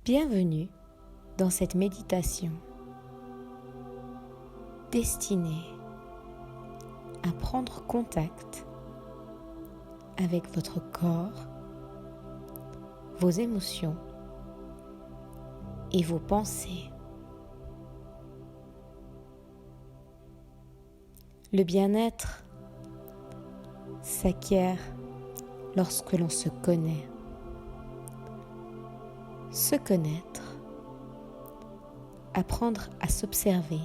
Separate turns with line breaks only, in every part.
Bienvenue dans cette méditation destinée à prendre contact avec votre corps, vos émotions et vos pensées. Le bien-être s'acquiert lorsque l'on se connaît. Se connaître, apprendre à s'observer.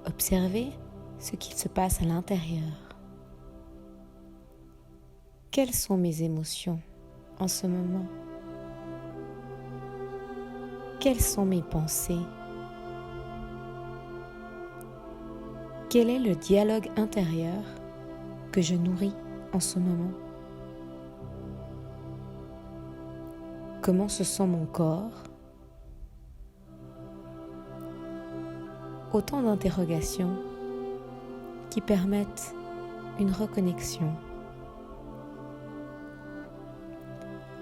Observer ce qu'il se passe à l'intérieur. Quelles sont mes émotions en ce moment? Quelles sont mes pensées? Quel est le dialogue intérieur que je nourris en ce moment? Comment se sent mon corps? Autant d'interrogations qui permettent une reconnexion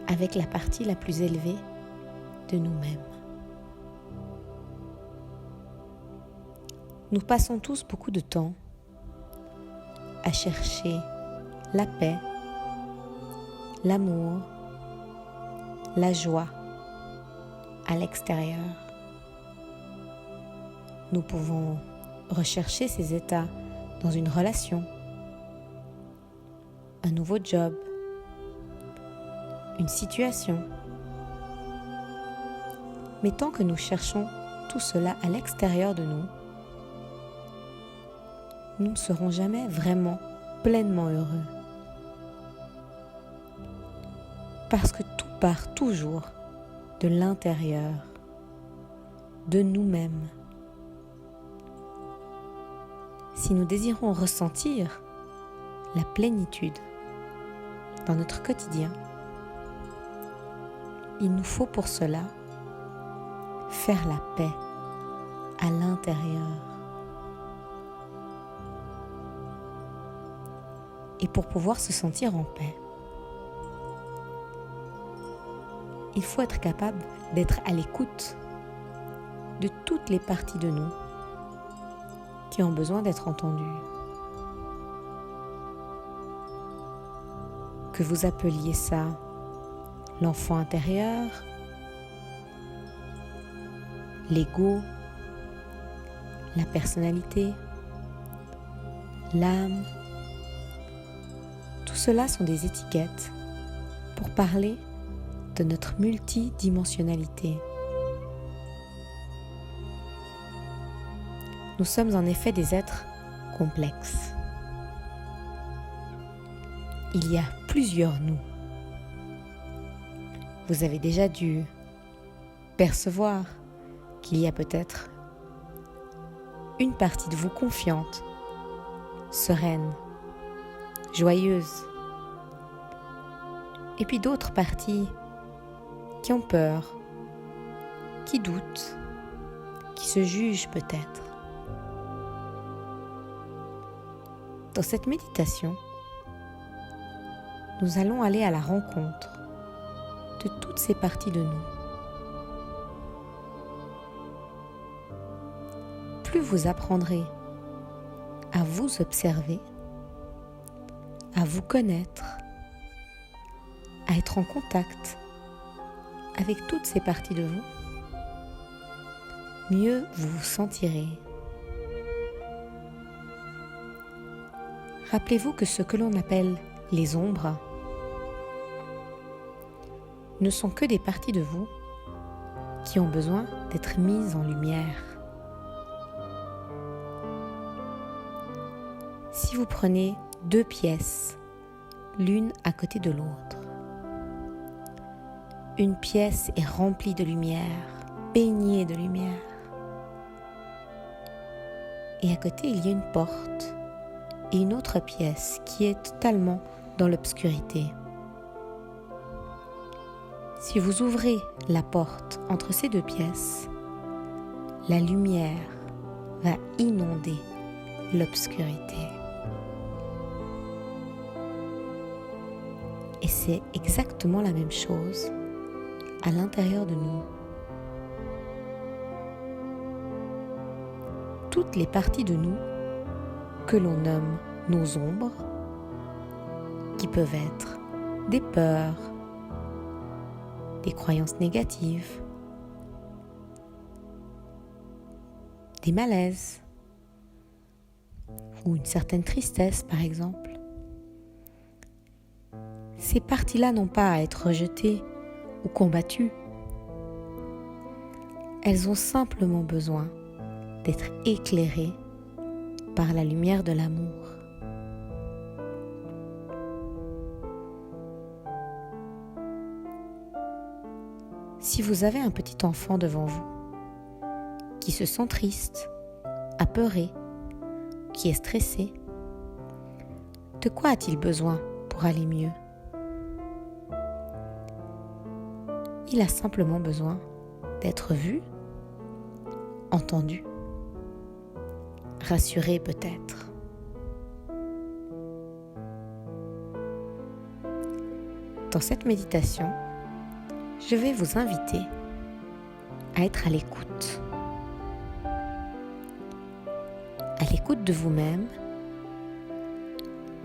avec la partie la plus élevée de nous-mêmes. Nous passons tous beaucoup de temps à chercher la paix, l'amour, la joie à l'extérieur. Nous pouvons rechercher ces états dans une relation, un nouveau job, une situation. Mais tant que nous cherchons tout cela à l'extérieur de nous, nous ne serons jamais vraiment pleinement heureux. Parce que tout part toujours de l'intérieur, de nous-mêmes. Si nous désirons ressentir la plénitude dans notre quotidien, il nous faut pour cela faire la paix à l'intérieur. Et pour pouvoir se sentir en paix, il faut être capable d'être à l'écoute de toutes les parties de nous qui ont besoin d'être entendues. Que vous appeliez ça l'enfant intérieur, l'ego, la personnalité, l'âme, tout cela sont des étiquettes pour parler de notre multidimensionnalité. Nous sommes en effet des êtres complexes. Il y a plusieurs nous. Vous avez déjà dû percevoir qu'il y a peut-être une partie de vous confiante, sereine, joyeuse, et puis d'autres parties qui ont peur, qui doutent, qui se jugent peut-être. Dans cette méditation, nous allons aller à la rencontre de toutes ces parties de nous. Plus vous apprendrez à vous observer, à vous connaître, à être en contact avec toutes ces parties de vous, mieux vous vous sentirez. Rappelez-vous que ce que l'on appelle les ombres ne sont que des parties de vous qui ont besoin d'être mises en lumière. Si vous prenez deux pièces, l'une à côté de l'autre, une pièce est remplie de lumière, baignée de lumière. Et à côté, il y a une porte et une autre pièce qui est totalement dans l'obscurité. Si vous ouvrez la porte entre ces deux pièces, la lumière va inonder l'obscurité. Et c'est exactement la même chose à l'intérieur de nous. Toutes les parties de nous que l'on nomme nos ombres, qui peuvent être des peurs, des croyances négatives, des malaises ou une certaine tristesse par exemple. Ces parties-là n'ont pas à être rejetées ou combattues. Elles ont simplement besoin d'être éclairées par la lumière de l'amour. Si vous avez un petit enfant devant vous qui se sent triste, apeuré, qui est stressé, de quoi a-t-il besoin pour aller mieux ? Il a simplement besoin d'être vu, entendu, rassuré peut-être. Dans cette méditation, je vais vous inviter à être à l'écoute. À l'écoute de vous-même,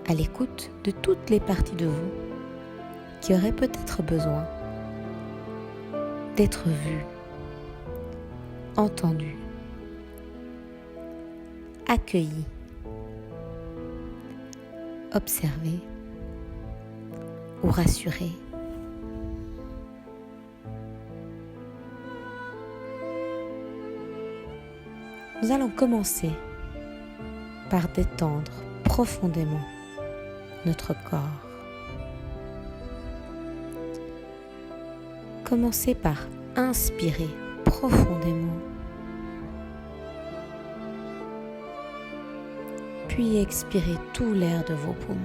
à l'écoute de toutes les parties de vous qui auraient peut-être besoin d'être vues, entendues, accueillies, observées ou rassurées. Nous allons commencer par détendre profondément notre corps. Commencez par inspirer profondément, puis expirez tout l'air de vos poumons.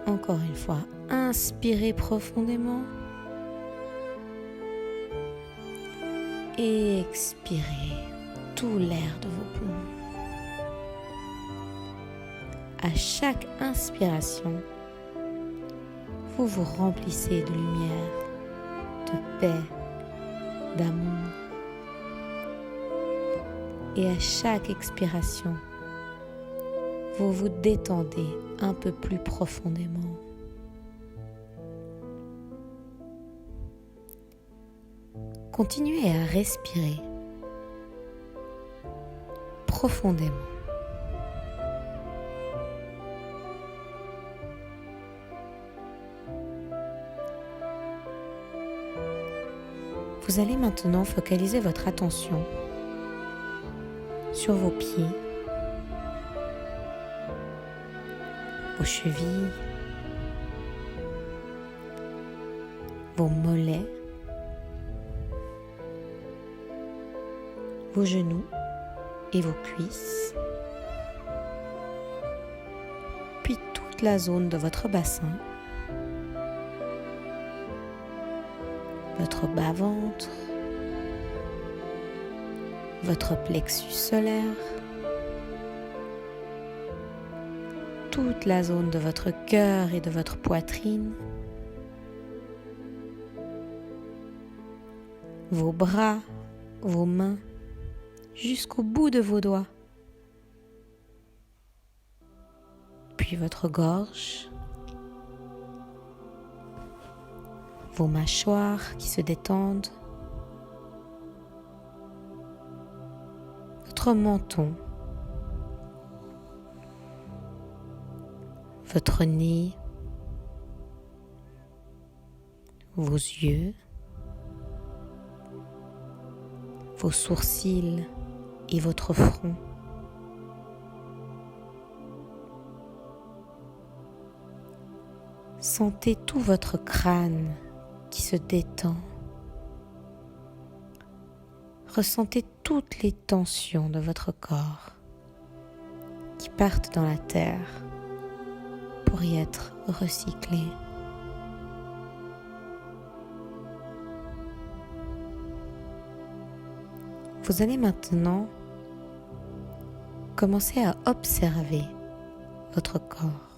Encore une fois, inspirez profondément et expirez tout l'air de vos poumons. À chaque inspiration, vous vous remplissez de lumière, de paix, d'amour. Et à chaque expiration, vous vous détendez un peu plus profondément. Continuez à respirer profondément. Vous allez maintenant focaliser votre attention sur vos pieds, vos chevilles, vos mollets, vos genoux et vos cuisses, puis toute la zone de votre bassin, votre bas-ventre, votre plexus solaire, toute la zone de votre cœur et de votre poitrine, vos bras, vos mains, jusqu'au bout de vos doigts, puis votre gorge, vos mâchoires qui se détendent, votre menton, votre nez, vos yeux, vos sourcils et votre front. Sentez tout votre crâne qui se détend. Ressentez toutes les tensions de votre corps qui partent dans la terre pour y être recyclées. Vous allez maintenant commencer à observer votre corps.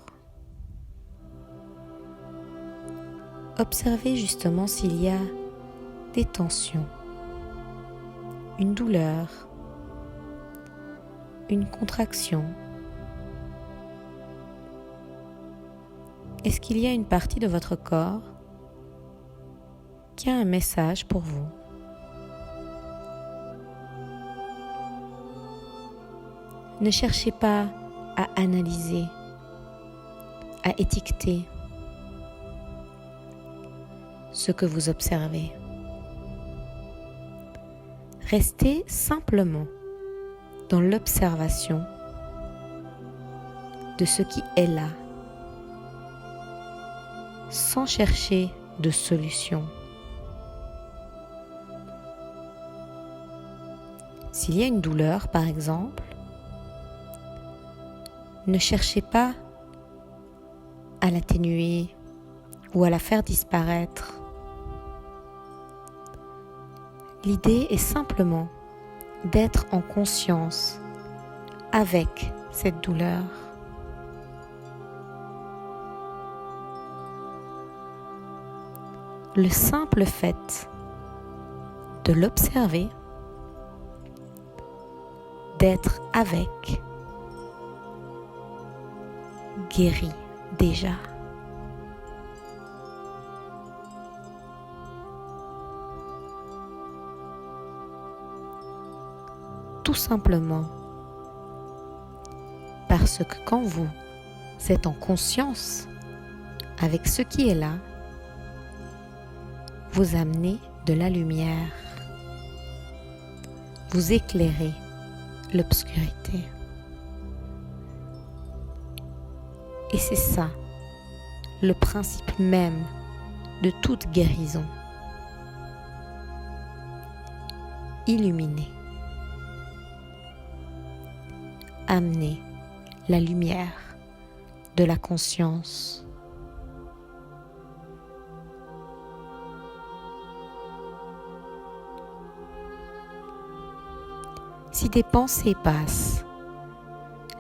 Observez justement s'il y a des tensions, une douleur, une contraction. Est-ce qu'il y a une partie de votre corps qui a un message pour vous? Ne cherchez pas à analyser, à étiqueter ce que vous observez. Restez simplement dans l'observation de ce qui est là, sans chercher de solution. S'il y a une douleur, par exemple, ne cherchez pas à l'atténuer ou à la faire disparaître. L'idée est simplement d'être en conscience avec cette douleur. Le simple fait de l'observer, d'être avec, guérit déjà. Tout simplement parce que quand vous êtes en conscience avec ce qui est là, vous amenez de la lumière, vous éclairez l'obscurité. Et c'est ça, le principe même de toute guérison. Illuminer. Amener la lumière de la conscience. Si des pensées passent,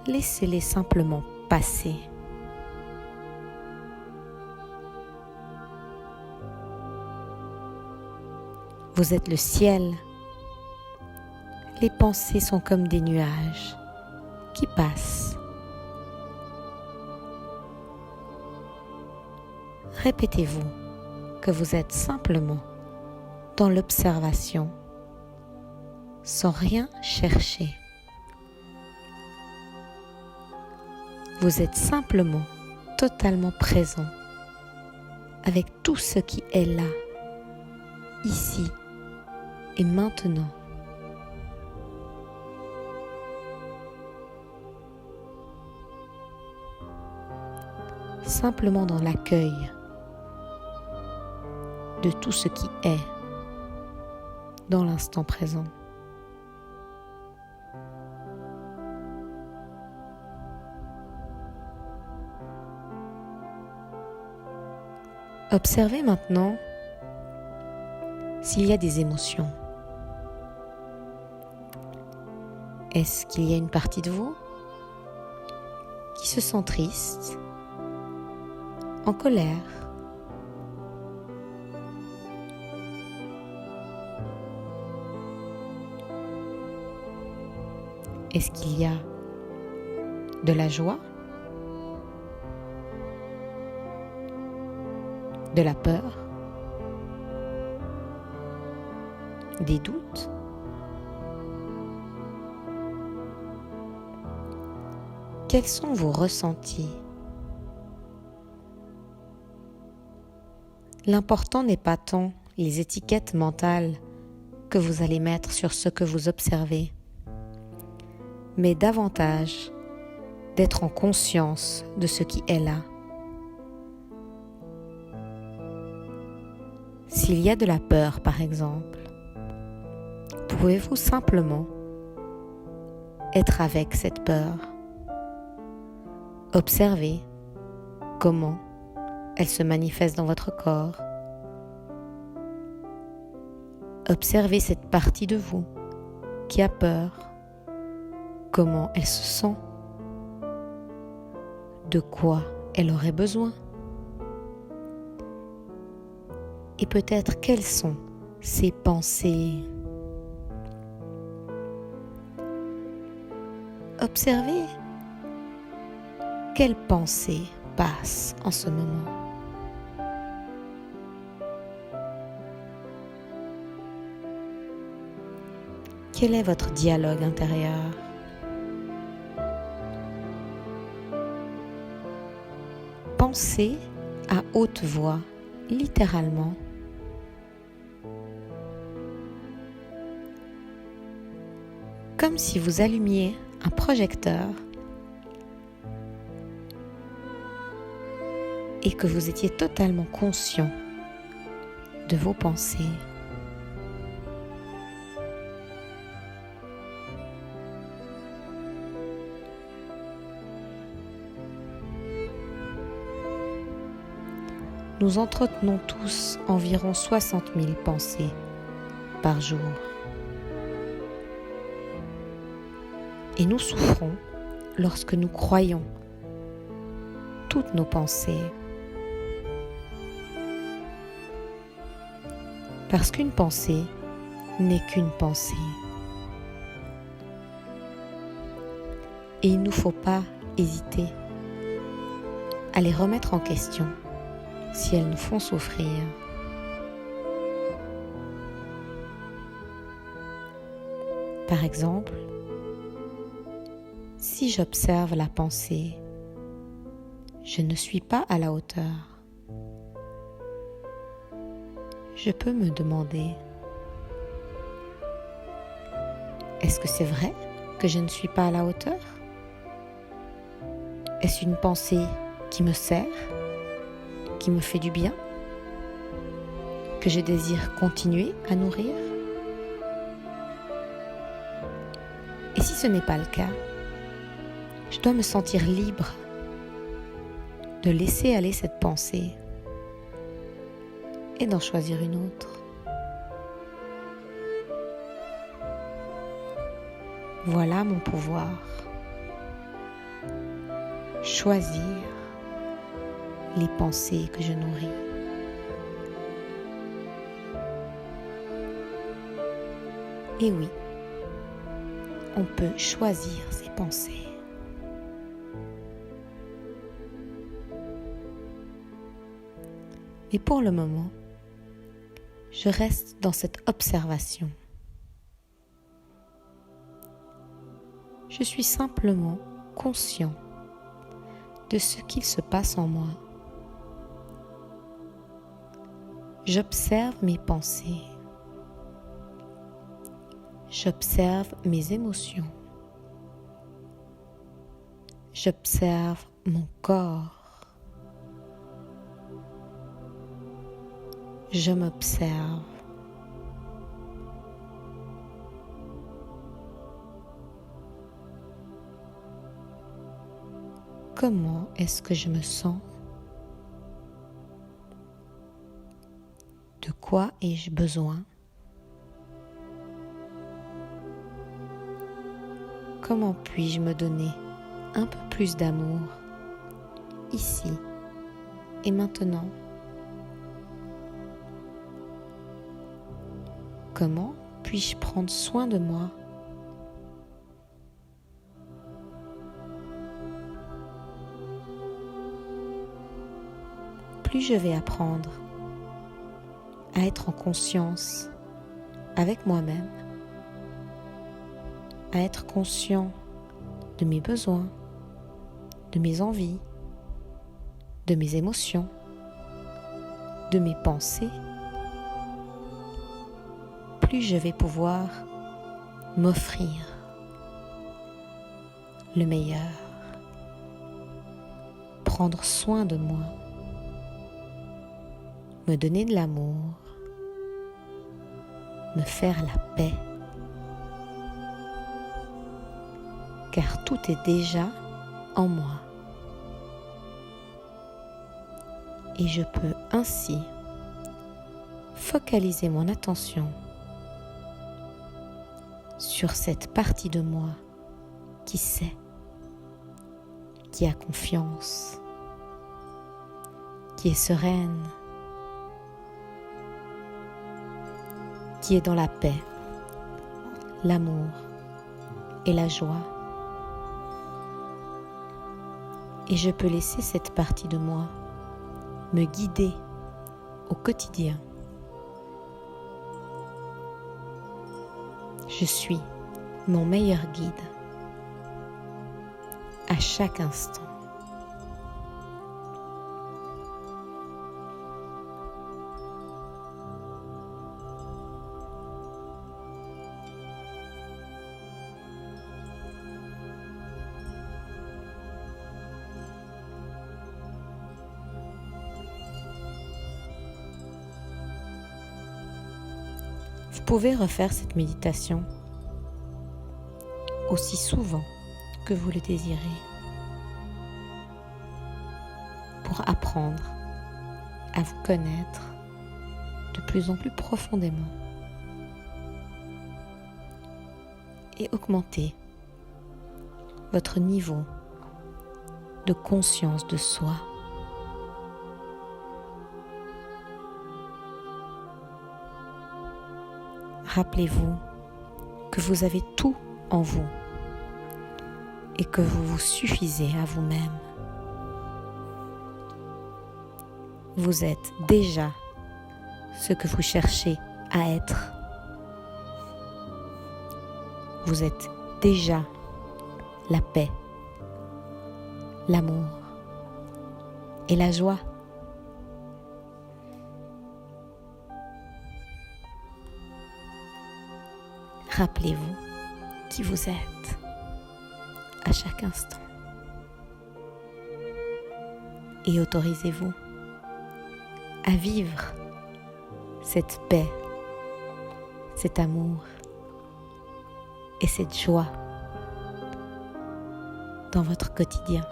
laissez-les simplement passer. Vous êtes le ciel. Les pensées sont comme des nuages qui passent. Répétez-vous que vous êtes simplement dans l'observation, sans rien chercher. Vous êtes simplement totalement présent avec tout ce qui est là, ici et maintenant. Simplement dans l'accueil de tout ce qui est dans l'instant présent. Observez maintenant s'il y a des émotions. Est-ce qu'il y a une partie de vous qui se sent triste, en colère? Est-ce qu'il y a de la joie, de la peur, des doutes? Quels sont vos ressentis? L'important n'est pas tant les étiquettes mentales que vous allez mettre sur ce que vous observez, mais davantage d'être en conscience de ce qui est là. S'il y a de la peur, par exemple, pouvez-vous simplement être avec cette peur? Observez comment elle se manifeste dans votre corps. Observez cette partie de vous qui a peur. Comment elle se sent? De quoi elle aurait besoin? Et peut-être quelles sont ces pensées. Observez quelles pensées passent en ce moment. Quel est votre dialogue intérieur? Pensez à haute voix, littéralement. Comme si vous allumiez un projecteur et que vous étiez totalement conscient de vos pensées. Nous entretenons tous environ 60 000 pensées par jour. Et nous souffrons lorsque nous croyons toutes nos pensées. Parce qu'une pensée n'est qu'une pensée. Et il ne faut pas hésiter à les remettre en question si elles nous font souffrir. Par exemple, si j'observe la pensée, je ne suis pas à la hauteur. Je peux me demander, est-ce que c'est vrai que je ne suis pas à la hauteur? Est-ce une pensée qui me sert, qui me fait du bien, que je désire continuer à nourrir? Et si ce n'est pas le cas, je dois me sentir libre de laisser aller cette pensée et d'en choisir une autre. Voilà mon pouvoir. Choisir les pensées que je nourris. Et oui, on peut choisir ses pensées. Et pour le moment, je reste dans cette observation. Je suis simplement conscient de ce qu'il se passe en moi. J'observe mes pensées. J'observe mes émotions. J'observe mon corps. Je m'observe. Comment est-ce que je me sens? De quoi ai-je besoin? Comment puis-je me donner un peu plus d'amour, ici et maintenant? Comment puis-je prendre soin de moi? Plus je vais apprendre à être en conscience avec moi-même, à être conscient de mes besoins, de mes envies, de mes émotions, de mes pensées, plus je vais pouvoir m'offrir le meilleur, prendre soin de moi, me donner de l'amour, me faire la paix, car tout est déjà en moi. Et je peux ainsi focaliser mon attention sur cette partie de moi qui sait, qui a confiance, qui est sereine, qui est dans la paix, l'amour et la joie. Et je peux laisser cette partie de moi me guider au quotidien. Je suis mon meilleur guide à chaque instant. Vous pouvez refaire cette méditation aussi souvent que vous le désirez pour apprendre à vous connaître de plus en plus profondément et augmenter votre niveau de conscience de soi. Rappelez-vous que vous avez tout en vous et que vous vous suffisez à vous-même. Vous êtes déjà ce que vous cherchez à être. Vous êtes déjà la paix, l'amour et la joie. Rappelez-vous qui vous êtes à chaque instant et autorisez-vous à vivre cette paix, cet amour et cette joie dans votre quotidien.